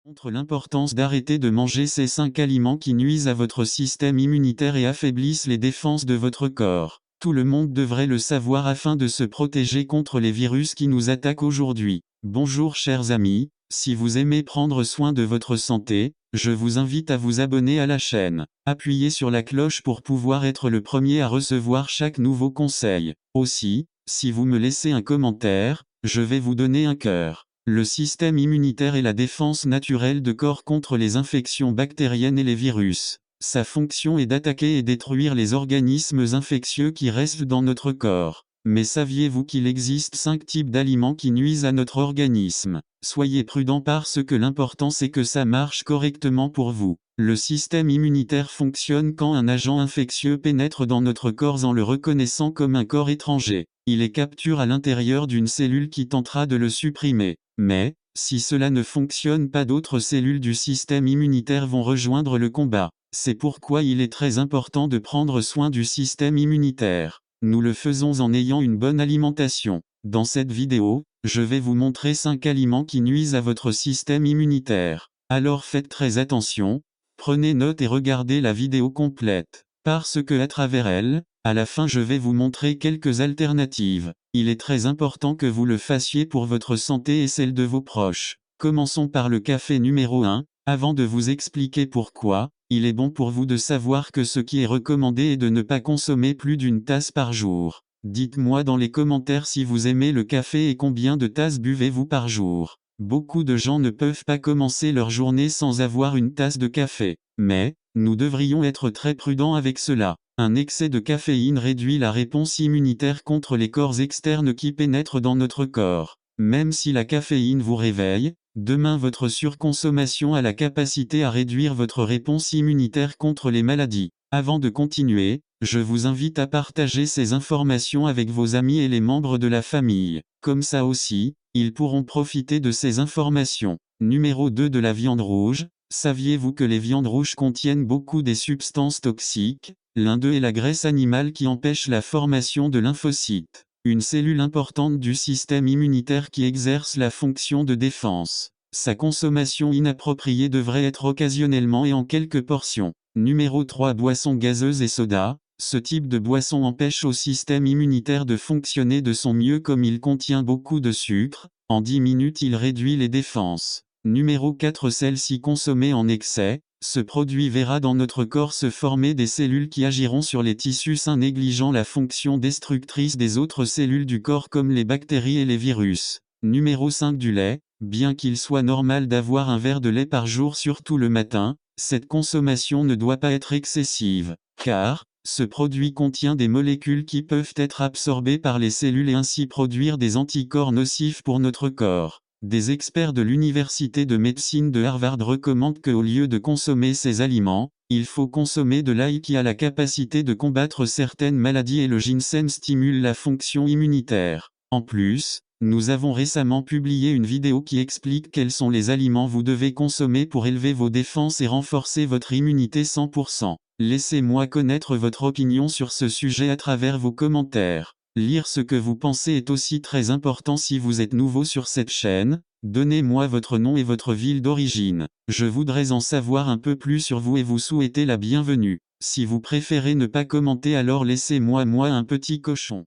Montre l'importance d'arrêter de manger ces 5 aliments qui nuisent à votre système immunitaire et affaiblissent les défenses de votre corps. Tout le monde devrait le savoir afin de se protéger contre les virus qui nous attaquent aujourd'hui. Bonjour chers amis, si vous aimez prendre soin de votre santé, je vous invite à vous abonner à la chaîne. Appuyez sur la cloche pour pouvoir être le premier à recevoir chaque nouveau conseil. Aussi, si vous me laissez un commentaire, je vais vous donner un cœur. Le système immunitaire est la défense naturelle de corps contre les infections bactériennes et les virus. Sa fonction est d'attaquer et détruire les organismes infectieux qui restent dans notre corps. Mais saviez-vous qu'il existe 5 types d'aliments qui nuisent à notre organisme? Soyez prudents parce que l'important c'est que ça marche correctement pour vous. Le système immunitaire fonctionne quand un agent infectieux pénètre dans notre corps en le reconnaissant comme un corps étranger. Il les capture à l'intérieur d'une cellule qui tentera de le supprimer. Mais, si cela ne fonctionne pas, d'autres cellules du système immunitaire vont rejoindre le combat. C'est pourquoi il est très important de prendre soin du système immunitaire. Nous le faisons en ayant une bonne alimentation. Dans cette vidéo, je vais vous montrer 5 aliments qui nuisent à votre système immunitaire. Alors faites très attention, prenez note et regardez la vidéo complète. Parce que à travers elle, à la fin je vais vous montrer quelques alternatives. Il est très important que vous le fassiez pour votre santé et celle de vos proches. Commençons par le café numéro 1. Avant de vous expliquer pourquoi, il est bon pour vous de savoir que ce qui est recommandé est de ne pas consommer plus d'une tasse par jour. Dites-moi dans les commentaires si vous aimez le café et combien de tasses buvez-vous par jour. Beaucoup de gens ne peuvent pas commencer leur journée sans avoir une tasse de café. Mais, nous devrions être très prudents avec cela. Un excès de caféine réduit la réponse immunitaire contre les corps externes qui pénètrent dans notre corps. Même si la caféine vous réveille, demain votre surconsommation a la capacité à réduire votre réponse immunitaire contre les maladies. Avant de continuer, je vous invite à partager ces informations avec vos amis et les membres de la famille. Comme ça aussi, ils pourront profiter de ces informations. Numéro 2 de la viande rouge. Saviez-vous que les viandes rouges contiennent beaucoup des substances toxiques? L'un d'eux est la graisse animale qui empêche la formation de lymphocytes, une cellule importante du système immunitaire qui exerce la fonction de défense. Sa consommation inappropriée devrait être occasionnellement et en quelques portions. Numéro 3. Boissons gazeuses et soda. Ce type de boisson empêche au système immunitaire de fonctionner de son mieux comme il contient beaucoup de sucre. En 10 minutes il réduit les défenses. Numéro 4. Celle-ci consommée en excès. Ce produit verra dans notre corps se former des cellules qui agiront sur les tissus sains négligeant la fonction destructrice des autres cellules du corps comme les bactéries et les virus. Numéro 5. Du lait. Bien qu'il soit normal d'avoir un verre de lait par jour surtout le matin, cette consommation ne doit pas être excessive, car, ce produit contient des molécules qui peuvent être absorbées par les cellules et ainsi produire des anticorps nocifs pour notre corps. Des experts de l'université de médecine de Harvard recommandent qu'au lieu de consommer ces aliments, il faut consommer de l'ail qui a la capacité de combattre certaines maladies et le ginseng stimule la fonction immunitaire. En plus, nous avons récemment publié une vidéo qui explique quels sont les aliments vous devez consommer pour élever vos défenses et renforcer votre immunité 100%. Laissez-moi connaître votre opinion sur ce sujet à travers vos commentaires. Lire ce que vous pensez est aussi très important si vous êtes nouveau sur cette chaîne. Donnez-moi votre nom et votre ville d'origine. Je voudrais en savoir un peu plus sur vous et vous souhaiter la bienvenue. Si vous préférez ne pas commenter alors laissez-moi un petit cochon.